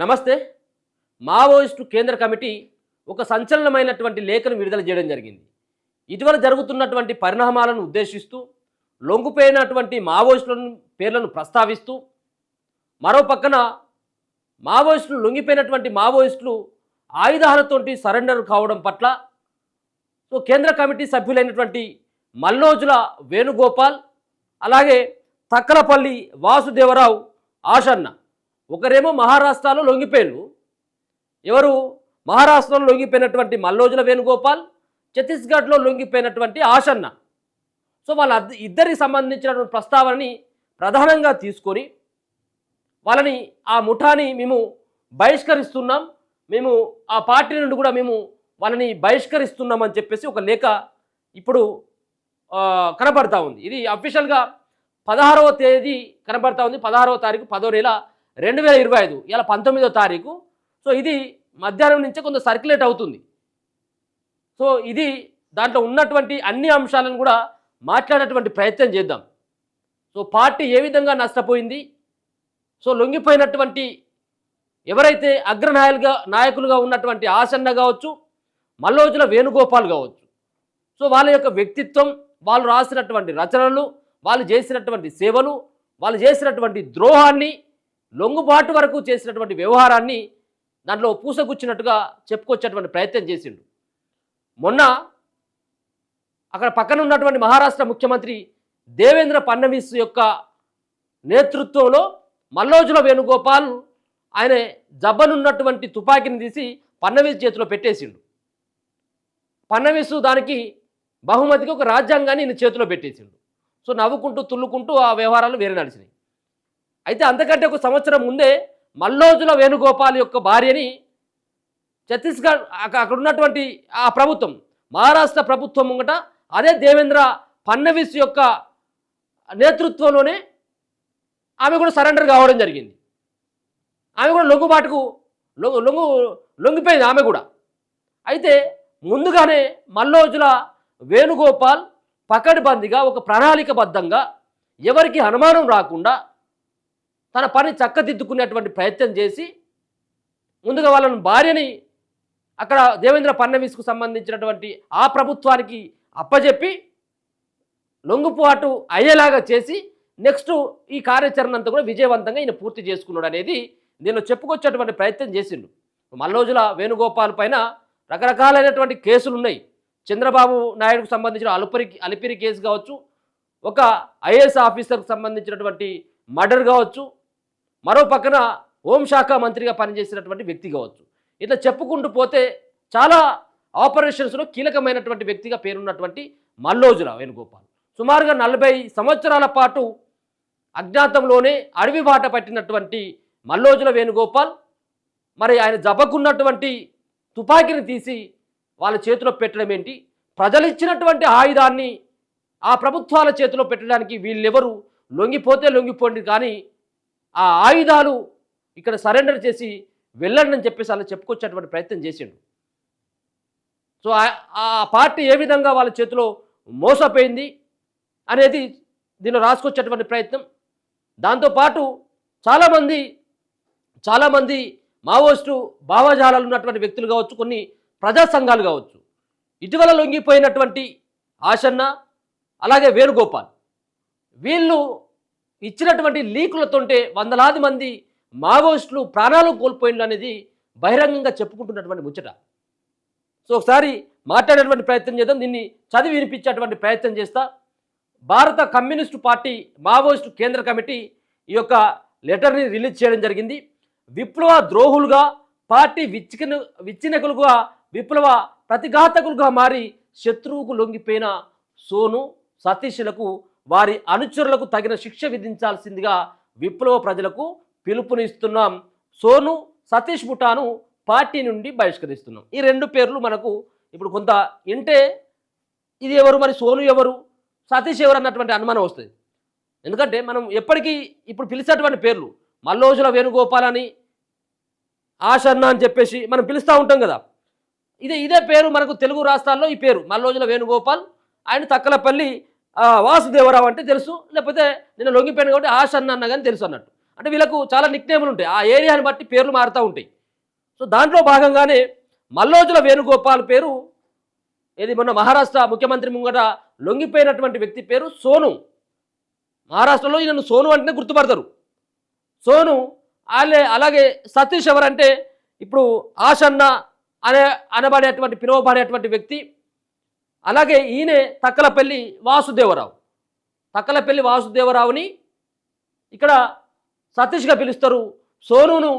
నమస్తే. మావోయిస్టు కేంద్ర కమిటీ ఒక సంచలనమైనటువంటి లేఖను విడుదల చేయడం జరిగింది. ఇటీవల జరుగుతున్నటువంటి పరిణామాలను ఉద్దేశిస్తూ లొంగిపోయినటువంటి మావోయిస్టుల పేర్లను ప్రస్తావిస్తూ, మరో పక్కన మావోయిస్టులు లొంగిపోయినటువంటి మావోయిస్టులు ఆయుధాలతోటి సరెండర్ కావడం పట్ల కేంద్ర కమిటీ సభ్యులైనటువంటి మల్లోజుల వేణుగోపాల్, అలాగే తక్కలపల్లి వాసుదేవరావు ఆషన్న, ఒకరేమో మహారాష్ట్రలో లొంగిపోయారు. ఎవరు? మహారాష్ట్రలో లొంగిపోయినటువంటి మల్లోజుల వేణుగోపాల్, ఛత్తీస్గఢ్లో లొంగిపోయినటువంటి ఆషన్న. వాళ్ళ ఇద్దరికి సంబంధించినటువంటి ప్రస్తావనని ప్రధానంగా తీసుకొని వాళ్ళని, ఆ ముఠాని మేము బహిష్కరిస్తున్నాం, మేము ఆ పార్టీ నుండి కూడా మేము వాళ్ళని బహిష్కరిస్తున్నాం అని చెప్పేసి ఒక లేఖ ఇప్పుడు కనబడతా ఉంది. ఇది అఫీషియల్గా 16వ తేదీ కనబడతా ఉంది. 16వ తారీఖు 10వ నెల 2025, ఇలా 19వ తారీఖు. ఇది మధ్యాహ్నం నుంచే కొంత సర్క్యులేట్ అవుతుంది. ఇది దాంట్లో ఉన్నటువంటి అన్ని అంశాలను కూడా మాట్లాడేటువంటి ప్రయత్నం చేద్దాం. పార్టీ ఏ విధంగా నష్టపోయింది, లొంగిపోయినటువంటి ఎవరైతే నాయకులుగా ఉన్నటువంటి ఆసన్న కావచ్చు, మల్లోజుల వేణుగోపాల్ కావచ్చు, వాళ్ళ యొక్క వ్యక్తిత్వం, వాళ్ళు రాసినటువంటి రచనలు, వాళ్ళు చేసినటువంటి సేవలు, వాళ్ళు చేసినటువంటి ద్రోహాన్ని, లొంగుబాటు వరకు చేసినటువంటి వ్యవహారాన్ని దాంట్లో పూసగుచ్చినట్టుగా చెప్పుకొచ్చేటువంటి ప్రయత్నం చేసిండు. మొన్న అక్కడ పక్కన ఉన్నటువంటి మహారాష్ట్ర ముఖ్యమంత్రి దేవేంద్ర ఫడ్నవీస్ యొక్క నేతృత్వంలో మల్లోజుల వేణుగోపాల్ ఆయన జబ్బనున్నటువంటి తుపాకీని తీసి ఫడ్నవీస్ చేతిలో పెట్టేసిండు. ఫడ్నవీస్ దానికి బహుమతికి ఒక రాజ్యాంగాన్ని ఈయన చేతిలో పెట్టేసిండు. నవ్వుకుంటూ తుల్లుకుంటూ ఆ వ్యవహారాలు వేరే నడిచినాయి. అయితే అంతకంటే ఒక సంవత్సరం ముందే మల్లోజుల వేణుగోపాల్ యొక్క భార్యని ఛత్తీస్గఢ్ అక్కడ ఉన్నటువంటి ఆ ప్రభుత్వం, మహారాష్ట్ర ప్రభుత్వం ముంగట అదే దేవేంద్ర ఫడ్నవీస్ యొక్క నేతృత్వంలోనే ఆమె కూడా సరెండర్ కావడం జరిగింది. ఆమె కూడా లొంగిపోయింది ఆమె కూడా. అయితే ముందుగానే మల్లోజుల వేణుగోపాల్ పకడ్బందీగా ఒక ప్రణాళికబద్ధంగా ఎవరికి అనుమానం రాకుండా తన పని చక్కదిద్దుకునేటువంటి ప్రయత్నం చేసి ముందుగా వాళ్ళని భార్యని అక్కడ దేవేంద్ర ఫడ్నవీస్కు సంబంధించినటువంటి ఆ ప్రభుత్వానికి అప్పజెప్పి లొంగుపాటు అయ్యేలాగా చేసి నెక్స్ట్ ఈ కార్యాచరణ అంతా కూడా విజయవంతంగా ఈయన పూర్తి చేసుకున్నాడు అనేది దీనిలో చెప్పుకొచ్చేటువంటి ప్రయత్నం చేసిండు. మల్లోజుల వేణుగోపాల్ పైన రకరకాలైనటువంటి కేసులు ఉన్నాయి. చంద్రబాబు నాయుడుకు సంబంధించిన అలిపిరి కేసు కావచ్చు, ఒక ఐఏఎస్ ఆఫీసర్కు సంబంధించినటువంటి మర్డర్ కావచ్చు, మరో పక్కన హోంశాఖ మంత్రిగా పనిచేసినటువంటి వ్యక్తి కావచ్చు. ఇట్లా చెప్పుకుంటూ పోతే చాలా ఆపరేషన్స్లో కీలకమైనటువంటి వ్యక్తిగా పేరున్నటువంటి మల్లోజుల వేణుగోపాల్ సుమారుగా 40 సంవత్సరాల పాటు అజ్ఞాతంలోనే అడవి బాట పట్టినటువంటి మల్లోజుల వేణుగోపాల్ మరి ఆయన జబ్బకున్నటువంటి తుపాకీని తీసి వాళ్ళ చేతిలో పెట్టడం ఏంటి, ప్రజలు ఇచ్చినటువంటి ఆయుధాన్ని ఆ ప్రభుత్వాల చేతిలో పెట్టడానికి వీళ్ళెవరు, లొంగిపోండి కానీ ఆ ఆయుధాలు ఇక్కడ సరెండర్ చేసి వెళ్ళండి అని చెప్పేసి అలా చెప్పుకొచ్చేటువంటి ప్రయత్నం చేసిండు. ఆ పార్టీ ఏ విధంగా వాళ్ళ చేతిలో మోసపోయింది అనేది దీనిలో రాసుకొచ్చేటువంటి ప్రయత్నం. దాంతోపాటు చాలామంది మావోయిస్టు భావజాలాలు ఉన్నటువంటి వ్యక్తులు కావచ్చు, కొన్ని ప్రజా సంఘాలు కావచ్చు, ఇటీవల లొంగిపోయినటువంటి ఆషన్న అలాగే వేణుగోపాల్, వీళ్ళు ఇచ్చినటువంటి లీకులతోటే వందలాది మంది మావోయిస్టులు ప్రాణాలు కోల్పోయిండ్రు అనేది బహిరంగంగా చెప్పుకుంటున్నటువంటి ముచ్చట. ఒకసారి మాట్లాడేటువంటి ప్రయత్నం చేద్దాం, దీన్ని చదివి వినిపించేటువంటి ప్రయత్నం చేస్తా. భారత కమ్యూనిస్టు పార్టీ మావోయిస్టు కేంద్ర కమిటీ ఈ యొక్క లెటర్ని రిలీజ్ చేయడం జరిగింది. విప్లవ ద్రోహులుగా, పార్టీ విచ్ఛిన్నకులుగా, విప్లవ ప్రతిఘాతకులుగా మారి శత్రువుకు లొంగిపోయిన సోను, సతీష్లకు వారి అనుచరులకు తగిన శిక్ష విధించాల్సిందిగా విప్లవ ప్రజలకు పిలుపునిస్తున్నాం. సోను, సతీష్ ముఠాను పార్టీ నుండి బహిష్కరిస్తున్నాం. ఈ 2 పేర్లు మనకు ఇప్పుడు కొంత వింటే ఇది ఎవరు, మరి సోను ఎవరు, సతీష్ ఎవరు అన్నటువంటి అనుమానం వస్తుంది. ఎందుకంటే మనం ఎప్పటికీ ఇప్పుడు పిలిచేటువంటి పేర్లు మల్లోజుల వేణుగోపాల్ అని, ఆషన్న అని చెప్పేసి మనం పిలుస్తూ ఉంటాం కదా. ఇదే పేరు మనకు తెలుగు రాష్ట్రాల్లో ఈ పేరు మల్లోజుల వేణుగోపాల్, ఆయన తక్కలపల్లి వాసుదేవరావు అంటే తెలుసు, లేకపోతే నేను లొంగిపోయాను కాబట్టి ఆషన్న అన్న కానీ తెలుసు అన్నట్టు. అంటే వీళ్ళకు చాలా నిక్నేములు ఉంటాయి, ఆ ఏరియాని బట్టి పేర్లు మారుతూ ఉంటాయి. సో దాంట్లో భాగంగానే మల్లోజుల వేణుగోపాల్ పేరు ఏది మొన్న మహారాష్ట్ర ముఖ్యమంత్రి ముంగట లొంగిపోయినటువంటి వ్యక్తి పేరు సోను. మహారాష్ట్రలో ఈయనను సోను అంటేనే గుర్తుపడతారు. సోను అలాగే సతీష్ ఎవరంటే ఇప్పుడు ఆషన్న అనబడేటువంటి పిలువబడేటువంటి వ్యక్తి. అలాగే ఈయనే తక్కలపల్లి వాసుదేవరావుని ఇక్కడ సతీష్గా పిలుస్తారు. సోనును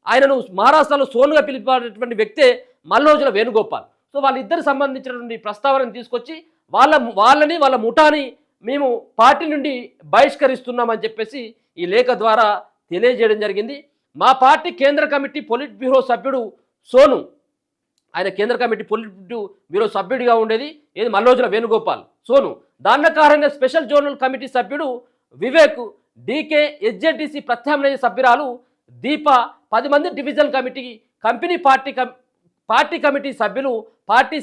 ఆయనను మహారాష్ట్రలో సోనుగా పిలువబడేటువంటి వ్యక్తే మల్లోజుల వేణుగోపాల్. సో వాళ్ళిద్దరు సంబంధించినటువంటి ప్రస్తావనను తీసుకొచ్చి వాళ్ళ ముఠాని మేము పార్టీ నుండి బహిష్కరిస్తున్నామని చెప్పేసి ఈ లేఖ ద్వారా తెలియజేయడం జరిగింది. మా పార్టీ కేంద్ర కమిటీ పొలిట్ బ్యూరో సభ్యుడు సోను, ఆయన కేంద్ర కమిటీ పొలిట్ బ్యూరో సభ్యుడిగా ఉండేది ఏది మల్లోజుల వేణుగోపాల్ సోను. దాన్నకారంగా స్పెషల్ జోనల్ కమిటీ సభ్యుడు వివేక్, డీకే ఎస్జెడ్టీసీ ప్రత్యామ్నాయ సభ్యురాలు దీప, 10 మంది డివిజన్ కంపెనీ పార్టీ కమిటీ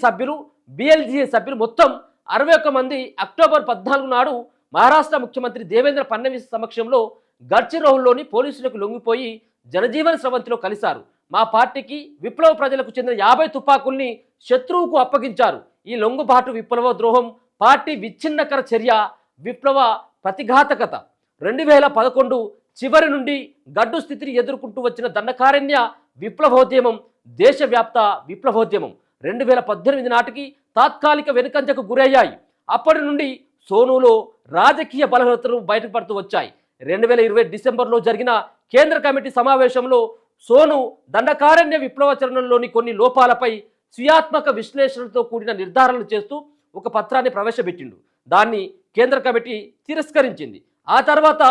సభ్యులు బిఎల్జీఏ సభ్యులు మొత్తం 61 మంది అక్టోబర్ 14 నాడు మహారాష్ట్ర ముఖ్యమంత్రి దేవేంద్ర ఫడ్నవీస్ సమక్షంలో గడ్చిరోలులోని పోలీసులకు లొంగిపోయి జనజీవన స్రవంతిలో కలిశారు. మా పార్టీకి విప్లవ ప్రజలకు చెందిన 50 తుపాకుల్ని శత్రువుకు అప్పగించారు. ఈ లొంగుబాటు విప్లవ ద్రోహం, పార్టీ విచ్ఛిన్నకర చర్య, విప్లవ ప్రతిఘాతకత 2011 చివరి నుండి గడ్డు స్థితిని ఎదుర్కొంటూ వచ్చిన దండకారణ్య విప్లవోద్యమం, దేశవ్యాప్త విప్లవోద్యమం 2018 నాటికి తాత్కాలిక వెనుకంజకు గురయ్యాయి. అప్పటి నుండి సోనులో రాజకీయ బలహీనతలు బయటపడుతూ వచ్చాయి. 2020 డిసెంబర్లో జరిగిన కేంద్ర కమిటీ సమావేశంలో సోను దండకారణ్య విప్లవాచరణలోని కొన్ని లోపాలపై స్వీయాత్మక విశ్లేషణతో కూడిన నిర్ధారణలు చేస్తూ ఒక పత్రాన్ని ప్రవేశపెట్టిండు. దాన్ని కేంద్ర కమిటీ తిరస్కరించింది. ఆ తర్వాత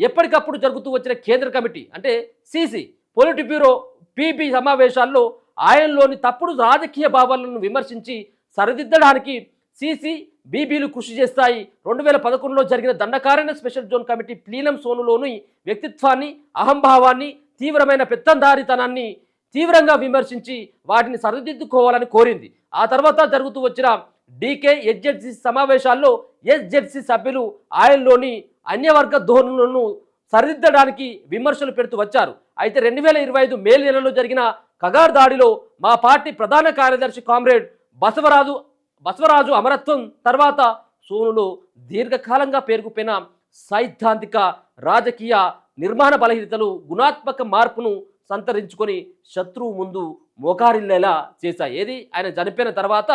ఎప్పటికప్పుడు జరుగుతూ వచ్చిన కేంద్ర కమిటీ అంటే సిసి పొలిట్ బ్యూరో పిబి సమావేశాల్లో ఆయనలోని తప్పుడు రాజకీయ భావాలను విమర్శించి సరిదిద్దడానికి సిసి బీబీలు కృషి చేస్తాయి. 2011లో జరిగిన దండకారణ్య స్పెషల్ జోన్ కమిటీ ప్లీనం సోనులోని వ్యక్తిత్వాన్ని, అహంభావాన్ని, తీవ్రమైన పెత్తందారితనాన్ని తీవ్రంగా విమర్శించి వాటిని సరిదిద్దుకోవాలని కోరింది. ఆ తర్వాత జరుగుతూ వచ్చిన డీకే ఎస్జెడ్సీ సమావేశాల్లో ఎస్జెడ్సీ సభ్యులు ఆయనలోని అన్యవర్గ ధోరణులను సరిదిద్దడానికి విమర్శలు పెడుతూ వచ్చారు. అయితే 2025 మే నెలలో జరిగిన కగార్ దాడిలో మా పార్టీ ప్రధాన కార్యదర్శి కామ్రేడ్ బసవరాజు అమరత్వం తర్వాత సోనులో దీర్ఘకాలంగా పేరుకుపోయిన సైద్ధాంతిక రాజకీయ నిర్మాణ బలహీనతలు గుణాత్మక మార్పును సంతరించుకొని శత్రువు ముందు మోకారిల్లేలా చేశాయి. ఏది ఆయన చనిపోయిన తర్వాత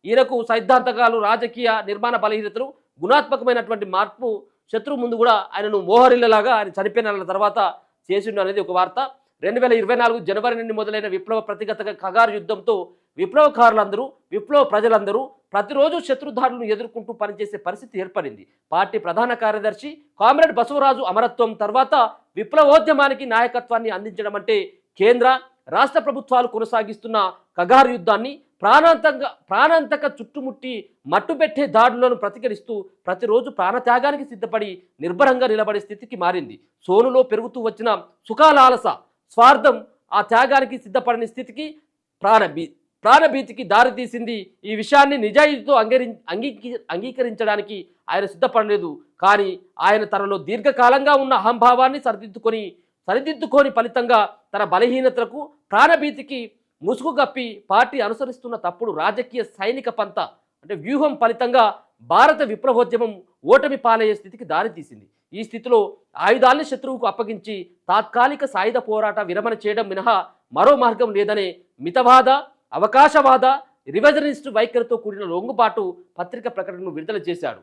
ఈయనకు సైద్ధాంతకాలు, రాజకీయ నిర్మాణ బలహీనతలు, గుణాత్మకమైనటువంటి మార్పు శత్రువు ముందు కూడా ఆయనను మోహరిల్లేలాగా ఆయన చనిపోయిన తర్వాత చేసిండు అనేది ఒక వార్త. 2024 జనవరి నుండి మొదలైన విప్లవ ప్రతిగత కగారు యుద్ధంతో విప్లవకారులందరూ, విప్లవ ప్రజలందరూ ప్రతిరోజు శత్రుదాడులను ఎదుర్కొంటూ పనిచేసే పరిస్థితి ఏర్పడింది. పార్టీ ప్రధాన కార్యదర్శి కామ్రేడ్ బసవరాజు అమరత్వం తర్వాత విప్లవోద్యమానికి నాయకత్వాన్ని అందించడం అంటే కేంద్ర రాష్ట్ర ప్రభుత్వాలు కొనసాగిస్తున్న కగారు యుద్ధాన్ని ప్రాణాంతక చుట్టుముట్టి మట్టుబెట్టే దాడులను ప్రతిఘటిస్తూ ప్రతిరోజు ప్రాణత్యాగానికి సిద్ధపడి నిర్భరంగా నిలబడే స్థితికి మారింది. సోనులో పెరుగుతూ వచ్చిన సుఖాలాలస, స్వార్థం ఆ త్యాగానికి సిద్ధపడని స్థితికి, ప్రాణభీతికి దారితీసింది. ఈ విషయాన్ని నిజాయితీతో అంగీకరించడానికి ఆయన సిద్ధపడలేదు. కానీ ఆయన తనలో దీర్ఘకాలంగా ఉన్న అహంభావాన్ని సరిదిద్దుకొని ఫలితంగా తన బలహీనతలకు, ప్రాణభీతికి ముసుగు కప్పి పార్టీ అనుసరిస్తున్న తప్పుడు రాజకీయ సైనిక పంత అంటే వ్యూహం ఫలితంగా భారత విప్లవోద్యమం ఓటమి పాలయ్యే స్థితికి దారితీసింది. ఈ స్థితిలో ఆయుధాన్ని శత్రువుకు అప్పగించి తాత్కాలిక సాయుధ పోరాట విరమణ చేయడం మినహా మరో మార్గం లేదనే మితవాద, అవకాశవాద, రివిజనిస్ట్ వైఖరితో కూడిన లొంగుబాటు పత్రిక ప్రకటనను విడుదల చేశాడు.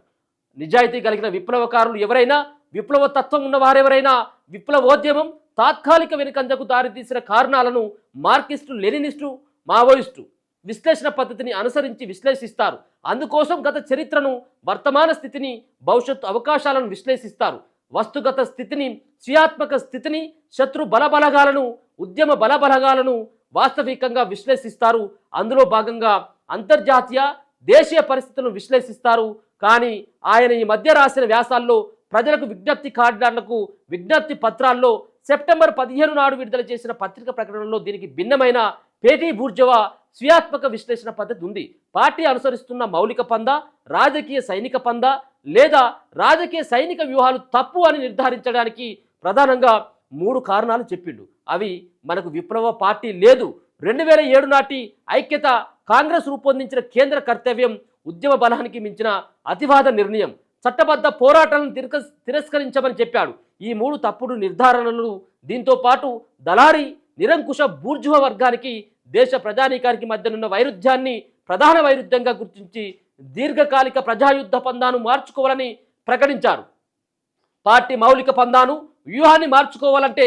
నిజాయితీ కలిగిన విప్లవకారులు ఎవరైనా, విప్లవ తత్వం ఉన్నవారెవరైనా విప్లవోద్యమం తాత్కాలిక వెనుకంజకు దారితీసిన కారణాలను మార్కిస్టు, లెనినిస్టు, మావోయిస్టు విశ్లేషణ పద్ధతిని అనుసరించి విశ్లేషిస్తారు. అందుకోసం గత చరిత్రను, వర్తమాన స్థితిని, భవిష్యత్తు అవకాశాలను విశ్లేషిస్తారు. వస్తుగత స్థితిని, స్వీయాత్మక స్థితిని, శత్రు బలబలగాలను, ఉద్యమ బలబలగాలను వాస్తవికంగా విశ్లేషిస్తారు. అందులో భాగంగా అంతర్జాతీయ, దేశీయ పరిస్థితులను విశ్లేషిస్తారు. కానీ ఆయన ఈ మధ్య రాసిన వ్యాసాల్లో, ప్రజలకు విజ్ఞప్తి కార్డులకు, విజ్ఞప్తి పత్రాల్లో సెప్టెంబర్ 15 నాడు విడుదల చేసిన పత్రిక ప్రకటనలో దీనికి భిన్నమైన పేటీ బూర్జవా స్వీయాత్మక విశ్లేషణ పద్ధతి ఉంది. పార్టీ అనుసరిస్తున్న మౌలిక పంద, రాజకీయ సైనిక పంద లేదా రాజకీయ సైనిక వ్యూహాలు తప్పు అని నిర్ధారించడానికి ప్రధానంగా 3 కారణాలు చెప్పిండు. అవి మనకు విప్లవ పార్టీ లేదు, 2007 నాటి ఐక్యత, కాంగ్రెస్ రూపొందించిన కేంద్ర కర్తవ్యం, ఉద్యమ బలానికి మించిన అతివాద నిర్ణయం, చట్టబద్ధ పోరాటాలను తిరస్కరించమని చెప్పాడు. ఈ 3 తప్పుడు నిర్ధారణలు, దీంతో పాటు దళారీ నిరంకుశ బూర్జువా వర్గానికి దేశ ప్రజానీకానికి మధ్యనున్న వైరుధ్యాన్ని ప్రధాన వైరుధ్యంగా గుర్తించి దీర్ఘకాలిక ప్రజాయుద్ధ పందాను మార్చుకోవాలని ప్రకటించారు. పార్టీ మౌలిక పందాను, వ్యూహాన్ని మార్చుకోవాలంటే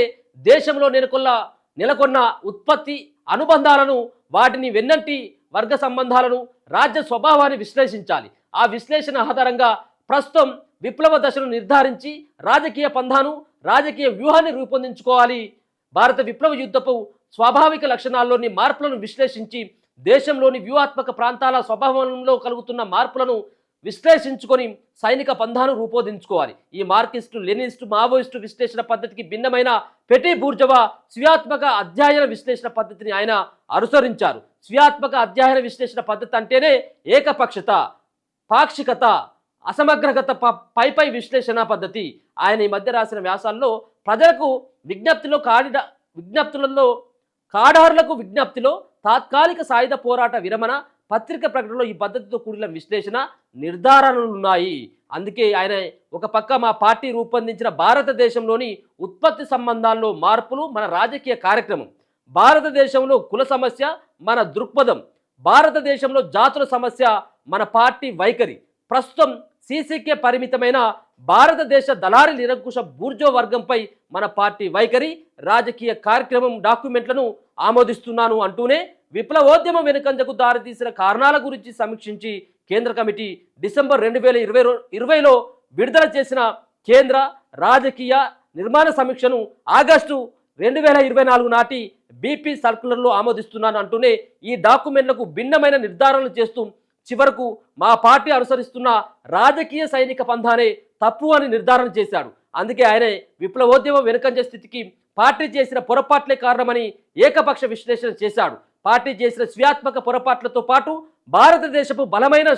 దేశంలో నెలకొన్న ఉత్పత్తి అనుబంధాలను, వాటిని వెన్నంటి వర్గ సంబంధాలను, రాజ్య స్వభావాన్ని విశ్లేషించాలి. ఆ విశ్లేషణ ఆధారంగా ప్రస్తుతం విప్లవ దశను నిర్ధారించి రాజకీయ పందాను, రాజకీయ వ్యూహాన్ని రూపొందించుకోవాలి. భారత విప్లవ యుద్ధపు స్వాభావిక లక్షణాల్లోని మార్పులను విశ్లేషించి దేశంలోని వ్యూహాత్మక ప్రాంతాల స్వభావంలో కలుగుతున్న మార్పులను విశ్లేషించుకొని సైనిక పందాను రూపొందించుకోవాలి. ఈ మార్కిస్టు, లెనినిస్టు, మావోయిస్టు విశ్లేషణ పద్ధతికి భిన్నమైన పెటీ బూర్జవా స్వీయాత్మక అధ్యయన విశ్లేషణ పద్ధతిని ఆయన అనుసరించారు. స్వీయాత్మక అధ్యయన విశ్లేషణ పద్ధతి అంటేనే ఏకపక్షత, పాక్షికత, అసమగ్రగత పై విశ్లేషణ పద్ధతి. ఆయన ఈ మధ్య రాసిన వ్యాసాల్లో ప్రజలకు విజ్ఞప్తిలో తాత్కాలిక సాయుధ పోరాట విరమణ, పత్రిక ప్రకటనలో ఈ పద్ధతితో కూడిన విశ్లేషణ నిర్ధారణలున్నాయి. అందుకే ఆయన ఒక పక్క మా పార్టీ రూపొందించిన భారతదేశంలోని ఉత్పత్తి సంబంధాల్లో మార్పులు మన రాజకీయ కార్యక్రమం, భారతదేశంలో కుల సమస్య మన దృక్పథం, భారతదేశంలో జాతుల సమస్య మన పార్టీ వైఖరి, ప్రస్తుతం సీసీకే పరిమితమైన భారతదేశ దళారీ నిరంకుశ బూర్జో వర్గంపై మన పార్టీ వైఖరి, రాజకీయ కార్యక్రమం డాక్యుమెంట్లను ఆమోదిస్తున్నాను అంటూనే విప్లవోద్యమం వెనుకంజకు దారితీసిన కారణాల గురించి సమీక్షించి కేంద్ర కమిటీ డిసెంబర్ 2020లో విడుదల చేసిన కేంద్ర రాజకీయ నిర్మాణ సమీక్షను ఆగస్టు 2024 నాటి బీపీ సర్కులర్లో ఆమోదిస్తున్నాను అంటూనే ఈ డాక్యుమెంట్లకు భిన్నమైన నిర్ధారణలు చేస్తూ చివరకు మా పార్టీ అనుసరిస్తున్న రాజకీయ సైనిక పంధానే తప్పు అని నిర్ధారణ చేశాడు. అందుకే ఆయన విప్లవోద్యమం వెనుకంజ స్థితికి పార్టీ చేసిన పొరపాట్లే కారణమని ఏకపక్ష విశ్లేషణ చేశాడు. పార్టీ చేసిన స్వీయాత్మక పొరపాట్లతో పాటు భారతదేశపు బలమైన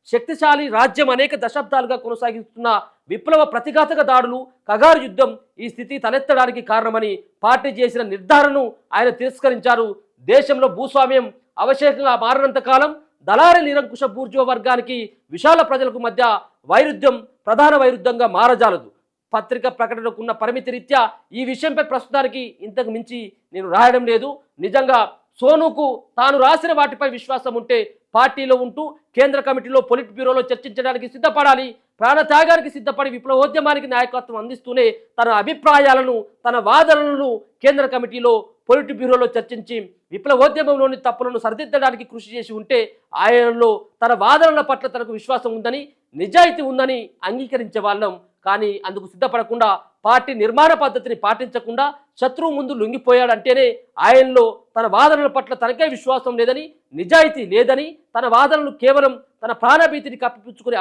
శక్తిశాలి రాజ్యం అనేక దశాబ్దాలుగా కొనసాగిస్తున్న విప్లవ ప్రతిఘాతక దాడులు, కగారు యుద్ధం ఈ స్థితి తలెత్తడానికి కారణమని పార్టీ చేసిన నిర్ధారణను ఆయన తిరస్కరించారు. దేశంలో భూస్వామ్యం అవశేషంగా మారినంత కాలం దళారీ నిరంకుశ బూర్జువా వర్గానికి విశాల ప్రజలకు మధ్య వైరుధ్యం ప్రధాన వైరుధ్యంగా మారజాలదు. పత్రిక ప్రకటనకున్న పరిమితి రీత్యా ఈ విషయంపై ప్రస్తుతానికి ఇంతకు మించి నేను రాయడం లేదు. నిజంగా సోనుకు తాను రాసిన వాటిపై విశ్వాసం ఉంటే పార్టీలో ఉంటూ కేంద్ర కమిటీలో, పొలిట్ బ్యూరోలో చర్చించడానికి సిద్ధపడాలి. ప్రాణత్యాగానికి సిద్ధపడి విప్లవోద్యమానికి నాయకత్వం అందిస్తూనే తన అభిప్రాయాలను, తన వాదనలను కేంద్ర కమిటీలో, పొలిట్ బ్యూరోలో చర్చించి విప్లవోద్యమంలోని తప్పులను సరిదిద్దడానికి కృషి చేసి ఉంటే ఆయనలో తన వాదనల పట్ల తనకు విశ్వాసం ఉందని, నిజాయితీ ఉందని అంగీకరించే వాళ్ళం. కానీ అందుకు సిద్ధపడకుండా పార్టీ నిర్మాణ పద్ధతిని పాటించకుండా శత్రువు ముందు లొంగిపోయాడంటేనే ఆయనలో తన వాదనల పట్ల తనకే విశ్వాసం లేదని, నిజాయితీ లేదని, తన వాదనలు కేవలం తన ప్రాణభీతిని కప్పిపుచ్చుకునే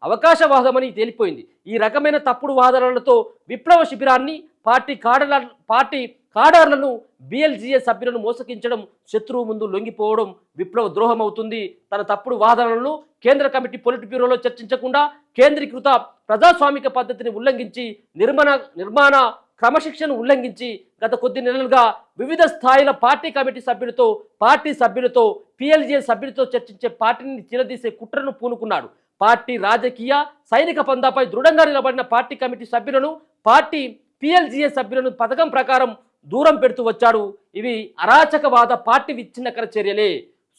అవకాశవాదమని తేలిపోయింది. ఈ రకమైన తప్పుడు వాదనలతో విప్లవ శిబిరాన్ని, పార్టీ కాడర్లను, బిఎల్జీఏ సభ్యులను మోసగించడం, శత్రువు ముందు లొంగిపోవడం విప్లవ ద్రోహం అవుతుంది. తన తప్పుడు వాదనలను కేంద్ర కమిటీ, పొలిట్ బ్యూరోలో చర్చించకుండా కేంద్రీకృత ప్రజాస్వామిక పద్ధతిని ఉల్లంఘించి, నిర్మాణ క్రమశిక్షణను ఉల్లంఘించి గత కొద్ది నెలలుగా వివిధ స్థాయిల పార్టీ కమిటీ సభ్యులతో, పార్టీ సభ్యులతో, పిఎల్జీఏ సభ్యులతో చర్చించే పార్టీని చీలదీసే కుట్రను పూనుకున్నాడు. పార్టీ రాజకీయ సైనిక పందాపై దృఢంగా నిలబడిన పార్టీ కమిటీ సభ్యులను, పార్టీ పిఎల్జీఏ సభ్యులను పథకం ప్రకారం దూరం పెడుతూ వచ్చాడు. ఇవి అరాచకవాద పార్టీ విచ్ఛిన్నకర చర్యలే.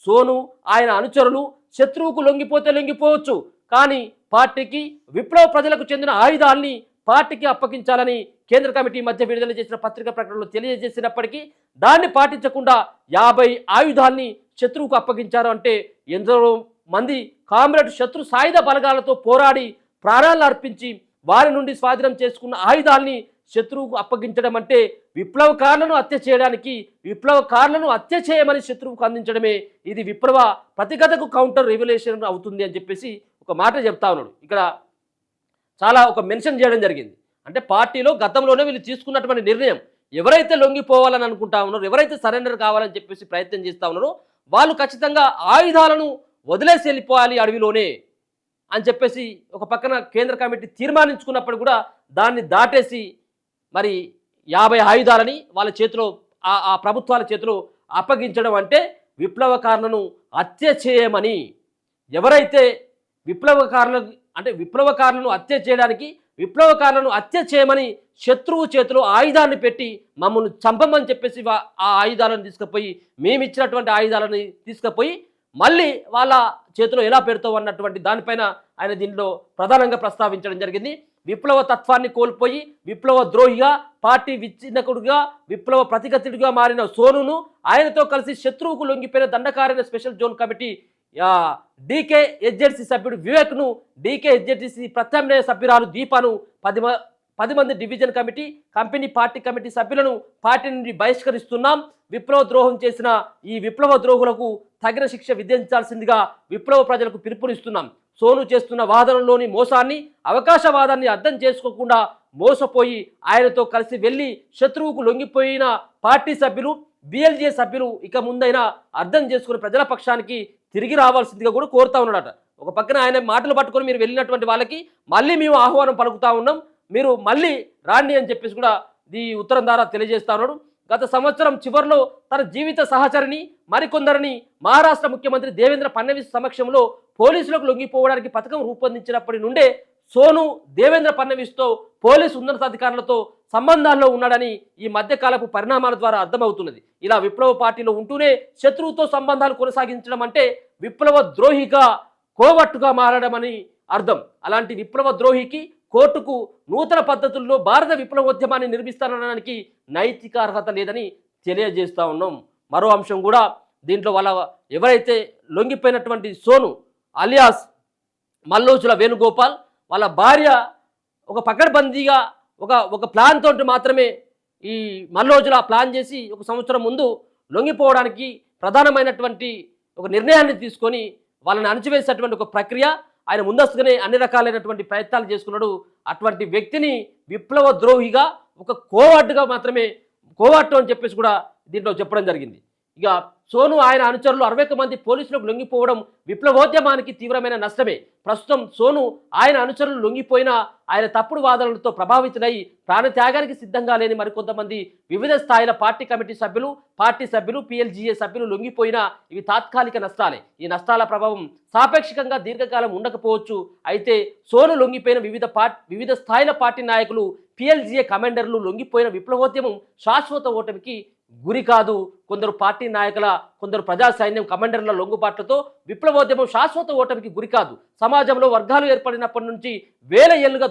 సోను, ఆయన అనుచరులు శత్రువుకు లొంగిపోతే లొంగిపోవచ్చు, కానీ పార్టీకి, విప్లవ ప్రజలకు చెందిన ఆయుధాల్ని పార్టీకి అప్పగించాలని కేంద్ర కమిటీ మధ్య విడుదల చేసిన పత్రికా ప్రకటనలో తెలియజేసినప్పటికీ దాన్ని పాటించకుండా 50 ఆయుధాల్ని శత్రువుకు అప్పగించారు. అంటే ఎందరో మంది కామ్రేడ్ శత్రు సాయుధ బలగాలతో పోరాడి ప్రాణాలను అర్పించి వారి నుండి స్వాధీనం చేసుకున్న ఆయుధాల్ని శత్రువుకు అప్పగించడం అంటే విప్లవకారులను హత్య చేయమని శత్రువుకు అందించడమే. ఇది విప్లవ ప్రతిఘటకు కౌంటర్ రెవల్యూషన్ అవుతుంది అని చెప్పేసి ఒక మాట చెప్తా ఉన్నాడు. ఇక్కడ చాలా ఒక మెన్షన్ చేయడం జరిగింది. అంటే పార్టీలో గతంలోనే వీళ్ళు తీసుకున్నటువంటి నిర్ణయం, ఎవరైతే లొంగిపోవాలని అనుకుంటా ఉన్నారో, ఎవరైతే సరెండర్ కావాలని చెప్పేసి ప్రయత్నం చేస్తూ ఉన్నారో వాళ్ళు ఖచ్చితంగా ఆయుధాలను వదిలేసి వెళ్ళిపోవాలి అడవిలోనే అని చెప్పేసి ఒక పక్కన కేంద్ర కమిటీ తీర్మానించుకున్నప్పుడు కూడా దాన్ని దాటేసి మరి 50 ఆయుధాలని వాళ్ళ చేతిలో ఆ ప్రభుత్వాల చేతిలో అప్పగించడం అంటే విప్లవకారులను హత్య చేయమని. ఎవరైతే విప్లవకారులను హత్య చేయడానికి, విప్లవకారులను హత్య చేయమని శత్రువు చేతిలో ఆయుధాన్ని పెట్టి మమ్మల్ని చంపమని చెప్పేసి ఆ ఆయుధాలను తీసుకుపోయి, మేమిచ్చినటువంటి ఆయుధాలను తీసుకుపోయి మళ్ళీ వాళ్ళ చేతిలో ఎలా పెడతావు అన్నటువంటి దానిపైన ఆయన దీనిలో ప్రధానంగా ప్రస్తావించడం జరిగింది. విప్లవ తత్వాన్ని కోల్పోయి విప్లవ ద్రోహిగా, పార్టీ విచ్ఛిన్నకుడిగా, విప్లవ ప్రతిగతుడిగా మారిన సోనును ఆయనతో కలిసి శత్రువుకు లొంగిపోయిన దండకారైన స్పెషల్ జోన్ కమిటీ డీకే హెచ్జెడ్సీ సభ్యుడు వివేక్ను, డీకే హెచ్జెడ్సీ ప్రత్యామ్నాయ సభ్యురాలు దీపాను 10 మంది division committee, company party committee సభ్యులను పార్టీ నుండి బహిష్కరిస్తున్నాం. విప్లవ ద్రోహం చేసిన ఈ విప్లవ ద్రోహులకు తగిన శిక్ష విధించాల్సిందిగా విప్లవ ప్రజలకు పిలుపునిస్తున్నాం. సోను చేస్తున్న వాదనలోని మోసాన్ని, అవకాశవాదాన్ని అర్థం చేసుకోకుండా మోసపోయి ఆయనతో కలిసి వెళ్ళి శత్రువుకు లొంగిపోయిన పార్టీ సభ్యులు, బిఎల్జే సభ్యులు ఇక ముందైనా అర్థం చేసుకుని ప్రజల పక్షానికి తిరిగి రావాల్సిందిగా కూడా కోరుతా ఉన్నాడట. ఒక పక్కన ఆయన మాటలు పట్టుకొని మీరు వెళ్ళినటువంటి వాళ్ళకి మళ్ళీ మేము ఆహ్వానం పలుకుతా ఉన్నాం, మీరు మళ్ళీ రాండి అని చెప్పేసి కూడా ఈ ఉత్తరం ద్వారా తెలియజేస్తా ఉన్నాడు. గత సంవత్సరం చివరిలో తన జీవిత సహచరిని మరికొందరిని మహారాష్ట్ర ముఖ్యమంత్రి దేవేంద్ర ఫడ్నవీస్ సమక్షంలో పోలీసులకు లొంగిపోవడానికి పథకం రూపొందించినప్పటి నుండే సోను దేవేంద్ర ఫడ్నవీస్తో పోలీసు ఉన్నతాధికారులతో సంబంధాల్లో ఉన్నాడని ఈ మధ్యకాలపు పరిణామాల ద్వారా అర్థమవుతున్నది. ఇలా విప్లవ పార్టీలో ఉంటూనే శత్రువుతో సంబంధాలు కొనసాగించడం అంటే విప్లవ ద్రోహిగా, కోవట్టుగా మారడమని అర్థం. అలాంటి విప్లవ ద్రోహికి కోర్టుకు నూతన పద్ధతుల్లో భారత విప్లవోద్యమాన్ని నిర్మిస్తానడానికి నైతిక అర్హత లేదని తెలియజేస్తా ఉన్నాం. మరో అంశం కూడా దీంట్లో వాళ్ళ ఎవరైతే లొంగిపోయినటువంటి సోను అలియాస్ మల్లోజుల వేణుగోపాల్ వాళ్ళ భార్య ఒక పకడ్బందీగా ఒక ప్లాన్ తోటి మాత్రమే ఈ మల్లోజుల ప్లాన్ చేసి ఒక సంవత్సరం ముందు లొంగిపోవడానికి ప్రధానమైనటువంటి ఒక నిర్ణయాన్ని తీసుకొని వాళ్ళని అణచివేసేటువంటి ఒక ప్రక్రియ ఆయన ముందస్తుగానే అన్ని రకాలైనటువంటి ప్రయత్నాలు చేసుకున్నాడు. అటువంటి వ్యక్తిని విప్లవ ద్రోహిగా, ఒక కోవార్డుగా మాత్రమే, కోవార్డు అని చెప్పేసి కూడా దీంట్లో చెప్పడం జరిగింది. ఇక సోను ఆయన అనుచరులు 61 మంది పోలీసులకు లొంగిపోవడం విప్లవోద్యమానికి తీవ్రమైన నష్టమే. ప్రస్తుతం సోను ఆయన అనుచరులు లొంగిపోయినా ఆయన తప్పుడు వాదనలతో ప్రభావితులై ప్రాణత్యాగానికి సిద్ధంగా లేని మరికొంతమంది వివిధ స్థాయిల పార్టీ కమిటీ సభ్యులు, పిఎల్జీఏ సభ్యులు లొంగిపోయినా ఇవి తాత్కాలిక నష్టాలే. ఈ నష్టాల ప్రభావం సాపేక్షికంగా దీర్ఘకాలం ఉండకపోవచ్చు. అయితే సోను లొంగిపోయిన వివిధ స్థాయిల పార్టీ నాయకులు, పిఎల్జీఏ కమాండర్లు లొంగిపోయిన విప్లవోద్యమం శాశ్వత ఓటమికి గురి కాదు. కొందరు పార్టీ నాయకుల, కొందరు ప్రజా సైన్యం కమాండర్ల లొంగుబాట్లతో విప్లవోద్యమం శాశ్వత ఓటమికి గురి కాదు. సమాజంలో వర్గాలు ఏర్పడినప్పటి నుంచి వేల ఏళ్లుగా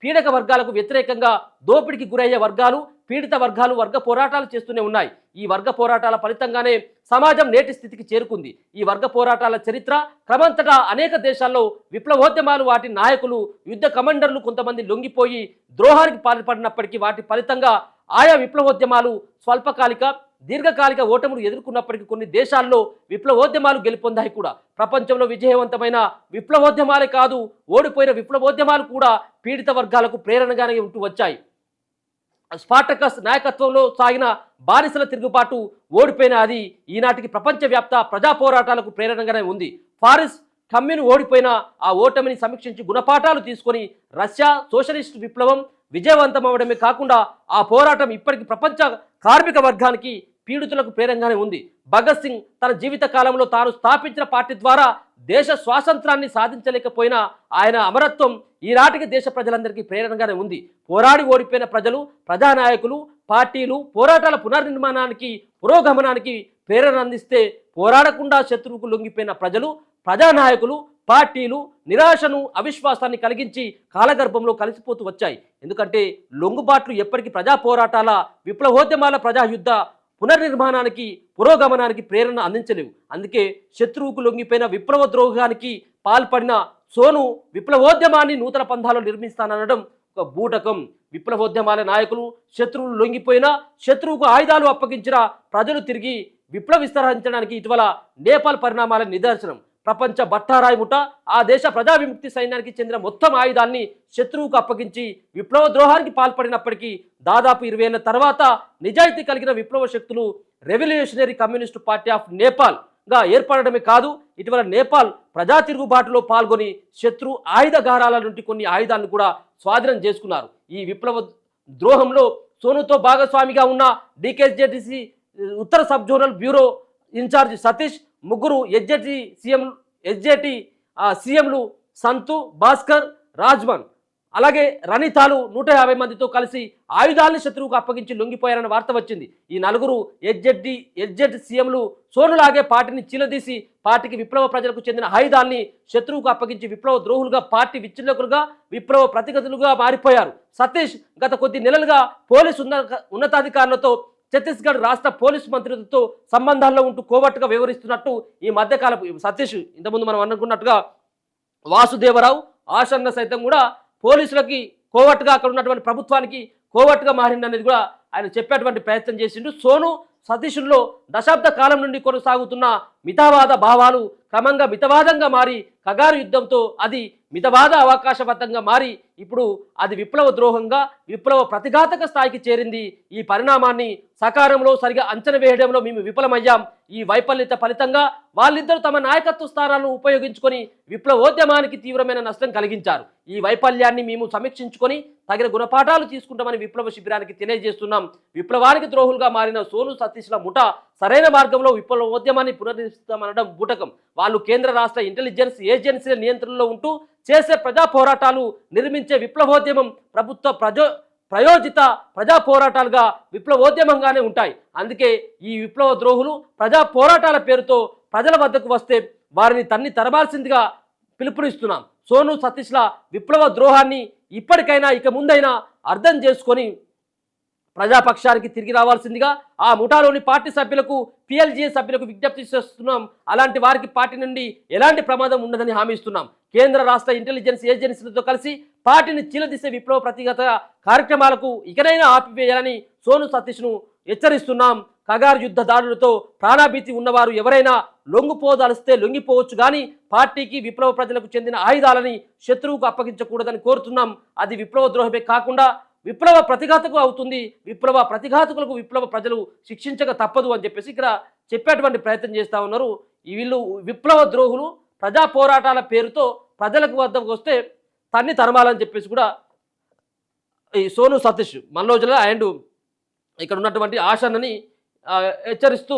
పీడక వర్గాలకు వ్యతిరేకంగా దోపిడికి గురయ్యే వర్గాలు, పీడిత వర్గాలు వర్గ పోరాటాలు చేస్తూనే ఉన్నాయి. ఈ వర్గ పోరాటాల ఫలితంగానే సమాజం నేటి స్థితికి చేరుకుంది. ఈ వర్గ పోరాటాల చరిత్ర క్రమంతటా అనేక దేశాల్లో విప్లవోద్యమాలు, వాటి నాయకులు, యుద్ధ కమాండర్లు కొంతమంది లొంగిపోయి ద్రోహానికి పాల్పడినప్పటికీ వాటి ఫలితంగా ఆయా విప్లవోద్యమాలు స్వల్పకాలిక, దీర్ఘకాలిక ఓటములు ఎదుర్కొన్నప్పటికీ కొన్ని దేశాల్లో విప్లవోద్యమాలు గెలుపొందాయి కూడా. ప్రపంచంలో విజయవంతమైన విప్లవోద్యమాలే కాదు, ఓడిపోయిన విప్లవోద్యమాలు కూడా పీడిత వర్గాలకు ప్రేరణగానే ఉంటూ వచ్చాయి. స్పార్టకస్ నాయకత్వంలో సాగిన బానిసల తిరుగుబాటు ఓడిపోయిన అది ఈనాటికి ప్రపంచవ్యాప్త ప్రజా పోరాటాలకు ప్రేరణగానే ఉంది. పారిస్ కమ్యూన్ ఓడిపోయిన ఆ ఓటమిని సమీక్షించి గుణపాఠాలు తీసుకొని రష్యా సోషలిస్ట్ విప్లవం విజయవంతం అవడమే కాకుండా ఆ పోరాటం ఇప్పటికీ ప్రపంచ కార్మిక వర్గానికి, పీడితులకు ప్రేరణగానే ఉంది. భగత్ సింగ్ తన జీవిత కాలంలో తాను స్థాపించిన పార్టీ ద్వారా దేశ స్వాతంత్రాన్ని సాధించలేకపోయినా ఆయన అమరత్వం ఈనాటికి దేశ ప్రజలందరికీ ప్రేరణగానే ఉంది. పోరాడి ఓడిపోయిన ప్రజలు, ప్రజానాయకులు, పార్టీలు పోరాటాల పునర్నిర్మాణానికి, పురోగమనానికి ప్రేరణ అందిస్తే, పోరాడకుండా శత్రువుకు లొంగిపోయిన ప్రజలు, ప్రజానాయకులు, పార్టీలు నిరాశను, అవిశ్వాసాన్ని కలిగించి కాలగర్భంలో కలిసిపోతూ వచ్చాయి. ఎందుకంటే లొంగుబాట్లు ఎప్పటికీ ప్రజా పోరాటాల, విప్లవోద్యమాల, ప్రజాయుద్ధ పునర్నిర్మాణానికి, పురోగమనానికి ప్రేరణ అందించలేవు. అందుకే శత్రువుకు లొంగిపోయిన విప్లవ ద్రోహానికి పాల్పడిన సోను విప్లవోద్యమాన్ని నూతన పంథాలో నిర్మిస్తాననడం ఒక బూటకం. విప్లవోద్యమాల నాయకులు శత్రువులు లొంగిపోయినా, శత్రువుకు ఆయుధాలు అప్పగించిన ప్రజలు తిరిగి విప్లవిస్తరించడానికి ఇటీవల నేపాల్ పరిణామాల నిదర్శనం. ప్రపంచ బట్టారాయి ముఠ ఆ దేశ ప్రజా విముక్తి సైన్యానికి చెందిన మొత్తం ఆయుధాన్ని శత్రువుకు అప్పగించి విప్లవ ద్రోహానికి పాల్పడినప్పటికీ దాదాపు 20 ఏళ్ల తర్వాత నిజాయితీ కలిగిన విప్లవ శక్తులు రెవల్యూషనరీ కమ్యూనిస్టు పార్టీ ఆఫ్ నేపాల్గా ఏర్పడడమే కాదు, ఇటీవల నేపాల్ ప్రజా తిరుగుబాటులో పాల్గొని శత్రు ఆయుధగారాల నుండి కొన్ని ఆయుధాలను కూడా స్వాధీనం చేసుకున్నారు. ఈ విప్లవ ద్రోహంలో సోనుతో భాగస్వామిగా ఉన్న డీకేజేటీసీ ఉత్తర sub zonal bureau incharge Satish, ముగ్గురు ఎస్జేటీ సీఎంలు సంతు, భాస్కర్, రాజ్మన్, అలాగే రణితాలు 150 మందితో కలిసి ఆయుధాలను శత్రువుకు అప్పగించి లొంగిపోయారన్న వార్త వచ్చింది. ఈ నలుగురు ఎస్జెడ్ సీఎంలు సోనులాగే పార్టీని చీలదీసి పార్టీకి విప్లవ ప్రజలకు చెందిన ఆయుధాల్ని శత్రువుకు అప్పగించి విప్లవ ద్రోహులుగా, పార్టీ విచ్ఛిన్నకులుగా, విప్లవ ప్రతిగతులుగా మారిపోయారు. సతీష్ గత కొద్ది నెలలుగా పోలీసు ఉన్నతాధికారులతో ఛత్తీస్గఢ్ రాష్ట్ర పోలీసు మంత్రితో సంబంధాల్లో ఉంటూ కోవట్టుగా వివరిస్తున్నట్టు ఈ మధ్యకాలపు సతీష్ ఇంతకుముందు మనం అనుకున్నట్టుగా వాసుదేవరావు, ఆసన్న సైతం కూడా పోలీసులకి కోవట్టుగా, అక్కడ ఉన్నటువంటి ప్రభుత్వానికి కోవట్టుగా మారిందనేది కూడా ఆయన చెప్పేటువంటి ప్రయత్నం చేసిండు. సోను సతీష్లో దశాబ్ద కాలం నుండి కొనసాగుతున్న మితవాద భావాలు క్రమంగా మితవాదంగా మారి కగారు యుద్ధంతో అది మితవాద అవకాశబద్ధంగా మారి ఇప్పుడు అది విప్లవ ద్రోహంగా, విప్లవ ప్రతిఘాతక స్థాయికి చేరింది. ఈ పరిణామాన్ని సకాలంలో సరిగా అంచనా వేయడంలో మేము విఫలమయ్యాం. ఈ వైఫల్యత ఫలితంగా వాళ్ళిద్దరూ తమ నాయకత్వ స్థానాలను ఉపయోగించుకొని విప్లవోద్యమానికి తీవ్రమైన నష్టం కలిగించారు. ఈ వైఫల్యాన్ని మేము సమీక్షించుకొని తగిన గుణపాఠాలు తీసుకుంటామని విప్లవ శిబిరానికి తెలియజేస్తున్నాం. విప్లవానికి ద్రోహులుగా మారిన సోను సతీష్ల ముఠా సరైన మార్గంలో విప్లవోద్యమాన్ని పునరుద్ధరిస్తామనడం బూటకం. వాళ్ళు కేంద్ర రాష్ట్ర ఇంటెలిజెన్స్ ఏజెన్సీల నియంత్రణలో ఉంటూ చేసే ప్రజా పోరాటాలు, నిర్మించే విప్లవోద్యమం ప్రభుత్వ ప్రయోజిత ప్రజా పోరాటాలుగా విప్లవోద్యమంగానే ఉంటాయి. అందుకే ఈ విప్లవ ద్రోహులు ప్రజా పోరాటాల పేరుతో ప్రజల వద్దకు వస్తే వారిని తన్ని తరమాల్సిందిగా పిలుపునిస్తున్నాం. సోను సతీష్ల విప్లవ ద్రోహాన్ని ఇప్పటికైనా ఇక ముందైనా అర్థం చేసుకొని ప్రజాపక్షానికి తిరిగి రావాల్సిందిగా ఆ ముఠాలోని పార్టీ సభ్యులకు, పిఎల్జీఏ సభ్యులకు విజ్ఞప్తి చేస్తున్నాం. అలాంటి వారికి పార్టీ నుండి ఎలాంటి ప్రమాదం ఉండదని హామీ ఇస్తున్నాం. కేంద్ర రాష్ట్ర ఇంటెలిజెన్స్ ఏజెన్సీలతో కలిసి పార్టీని చీలదీసే విప్లవ ప్రతిగత కార్యక్రమాలకు ఇకనైనా ఆపివేయాలని సోను సతీష్ను హెచ్చరిస్తున్నాం. కగార్ యుద్ధ దాడులతో ప్రాణాభీతి ఉన్నవారు ఎవరైనా లొంగిపోదలిస్తే లొంగిపోవచ్చు, కానీ పార్టీకి, విప్లవ ప్రజలకు చెందిన ఆయుధాలని శత్రువుకు అప్పగించకూడదని కోరుతున్నాం. అది విప్లవ ద్రోహమే కాకుండా విప్లవ ప్రతిఘాతకు అవుతుంది. విప్లవ ప్రతిఘాతకులకు విప్లవ ప్రజలు శిక్షించక తప్పదు అని చెప్పేసి ఇక్కడ చెప్పేటువంటి ప్రయత్నం చేస్తూ ఉన్నారు. వీళ్ళు విప్లవ ద్రోహులు ప్రజా పోరాటాల పేరుతో ప్రజలకు వద్దకు వస్తే తన్ని తరమాలని చెప్పేసి కూడా ఈ సోను సతీష్ మల్లోజుల అండ్ ఇక్కడ ఉన్నటువంటి ఆశన్నని హెచ్చరిస్తూ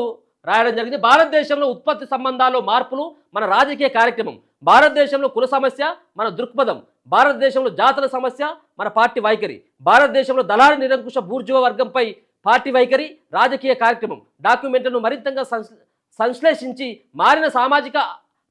రాయడం జరిగింది. భారతదేశంలో ఉత్పత్తి సంబంధాల్లో మార్పులు మన రాజకీయ కార్యక్రమం, భారతదేశంలో కుల సమస్య మన దృక్పథం, భారతదేశంలో జాతుల సమస్య మన పార్టీ వైఖరి, భారతదేశంలో దళారి నిరంకుశ బూర్జువా వర్గంపై పార్టీ వైఖరి, రాజకీయ కార్యక్రమం. డాక్యుమెంట్లను మరింతగా సంశ్లేషించి మారిన సామాజిక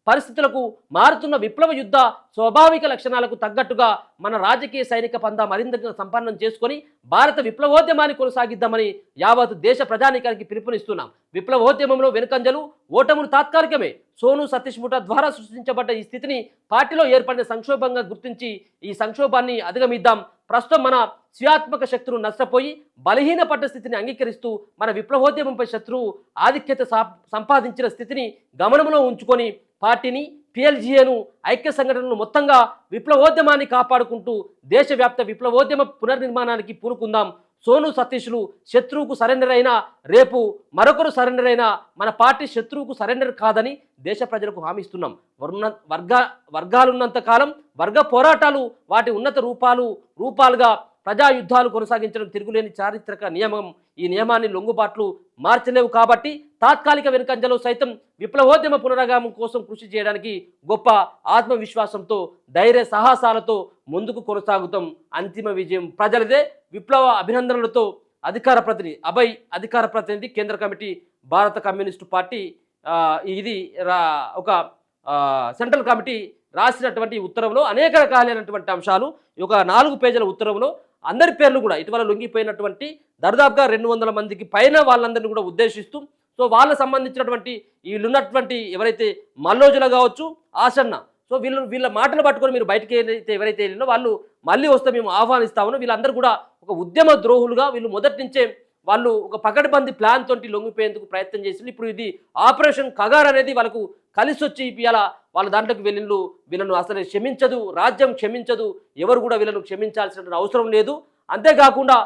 పరిస్థితులకు, మారుతున్న విప్లవ యుద్ధ స్వాభావిక లక్షణాలకు తగ్గట్టుగా మన రాజకీయ సైనిక పందా మరింతగా సంపన్నం చేసుకొని భారత విప్లవోద్యమాన్ని కొనసాగిద్దామని యావత్ దేశ ప్రజానీకానికి పిలుపునిస్తున్నాం. విప్లవోద్యమంలో వెనుకంజలు, ఓటములు తాత్కాలికమే. సోను సతీష్ ముఠా ద్వారా సృష్టించబడ్డ ఈ స్థితిని పార్టీలో ఏర్పడిన సంక్షోభంగా గుర్తించి ఈ సంక్షోభాన్ని అధిగమిద్దాం. ప్రస్తుతం మన స్వయాత్మక శక్తులు నష్టపోయి బలహీనపడ్డ స్థితిని అంగీకరిస్తూ మన విప్లవోద్యమంపై శత్రువు ఆధిక్యత సంపాదించిన స్థితిని గమనంలో ఉంచుకొని పార్టీని, పిఎల్జీఏను, ఐక్య సంఘటనలు మొత్తంగా విప్లవోద్యమాన్ని కాపాడుకుంటూ దేశవ్యాప్త విప్లవోద్యమ పునర్నిర్మాణానికి పూనుకుందాం. సోను సతీష్లు శత్రువుకు సరెండర్ అయినా, రేపు మరొకరు సరెండర్ అయినా మన పార్టీ శత్రువుకు సరెండర్ కాదని దేశ ప్రజలకు హామీస్తున్నాం. వర్గాలున్నంత కాలం వర్గ పోరాటాలు వాటి ఉన్నత రూపాలుగా ప్రజా యుద్ధాలు కొనసాగించడం తిరుగులేని చారిత్రక నియమం. ఈ నియమాన్ని లొంగుబాట్లు మార్చలేవు కాబట్టి తాత్కాలిక వెనుకంజలో సైతం విప్లవోద్యమ పునరాగమనం కోసం కృషి చేయడానికి గొప్ప ఆత్మవిశ్వాసంతో, ధైర్య సాహసాలతో ముందుకు కొనసాగుతాం. అంతిమ విజయం ప్రజలదే. విప్లవ అభినందనలతో అధికార ప్రతినిధి కేంద్ర కమిటీ, భారత కమ్యూనిస్టు పార్టీ. ఇది ఒక సెంట్రల్ కమిటీ రాసినటువంటి ఉత్తర్వులో అనేక రకాలైనటువంటి అంశాలు, ఒక 4 పేజీల ఉత్తర్వులో అందరి పేర్లు కూడా ఇటీవల లొంగిపోయినటువంటి దాదాపుగా 200 మందికి పైన వాళ్ళందరినీ కూడా ఉద్దేశిస్తూ, సో వాళ్ళకు సంబంధించినటువంటి వీళ్ళున్నటువంటి ఎవరైతే మల్లోజుల కావచ్చు, ఆసన్న, సో వీళ్ళ మాటలు పట్టుకొని మీరు బయటకి ఎవరైతే వెళ్ళినో వాళ్ళు మళ్ళీ వస్తే మేము ఆహ్వానిస్తామని వీళ్ళందరూ కూడా ఒక ఉద్యమ ద్రోహులుగా వీళ్ళు మొదటి నుంచే వాళ్ళు ఒక పకడ్బందీ ప్లాన్ తోటి లొంగిపోయేందుకు ప్రయత్నం చేసింది. ఇప్పుడు ఇది ఆపరేషన్ కగార్ అనేది వాళ్ళకు కలిసి వచ్చి ఇవాళ వాళ్ళ దాంట్లోకి వీళ్ళను అసలు క్షమించదు, రాజ్యం క్షమించదు, ఎవరు కూడా వీళ్ళను క్షమించాల్సిన అవసరం లేదు. అంతేకాకుండా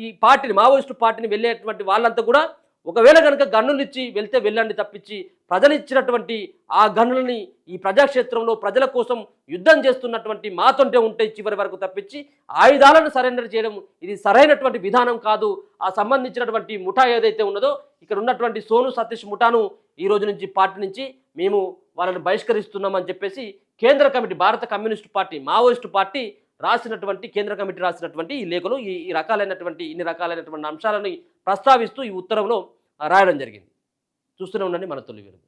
ఈ పార్టీని, మావోయిస్టు పార్టీని వెళ్ళేటువంటి వాళ్ళంతా కూడా ఒకవేళ కనుక గన్నులు ఇచ్చి వెళ్తే వెళ్ళండి తప్పించి ప్రజలు ఇచ్చినటువంటి ఆ గన్నులని ఈ ప్రజాక్షేత్రంలో ప్రజల కోసం యుద్ధం చేస్తున్నటువంటి మాతోంటే ఉంటాయి చివరి వరకు తప్పించి ఆయుధాలను సరెండర్ చేయడం ఇది సరైనటువంటి విధానం కాదు. ఆ సంబంధించినటువంటి ముఠా ఏదైతే ఉన్నదో ఇక్కడ ఉన్నటువంటి సోను సతీష్ ముఠాను ఈ రోజు నుంచి పార్టీ నుంచి మేము వాళ్ళని బహిష్కరిస్తున్నామని చెప్పేసి కేంద్ర కమిటీ భారత కమ్యూనిస్టు పార్టీ మావోయిస్టు పార్టీ రాసినటువంటి కేంద్ర కమిటీ రాసినటువంటి ఈ లేఖలు ఈ రకాలైనటువంటి ఇన్ని రకాలైనటువంటి అంశాలని ప్రస్తావిస్తూ ఈ ఉత్తరంలో రాయడం జరిగింది. చూస్తూనే ఉండండి మన తొలి వెలుగు.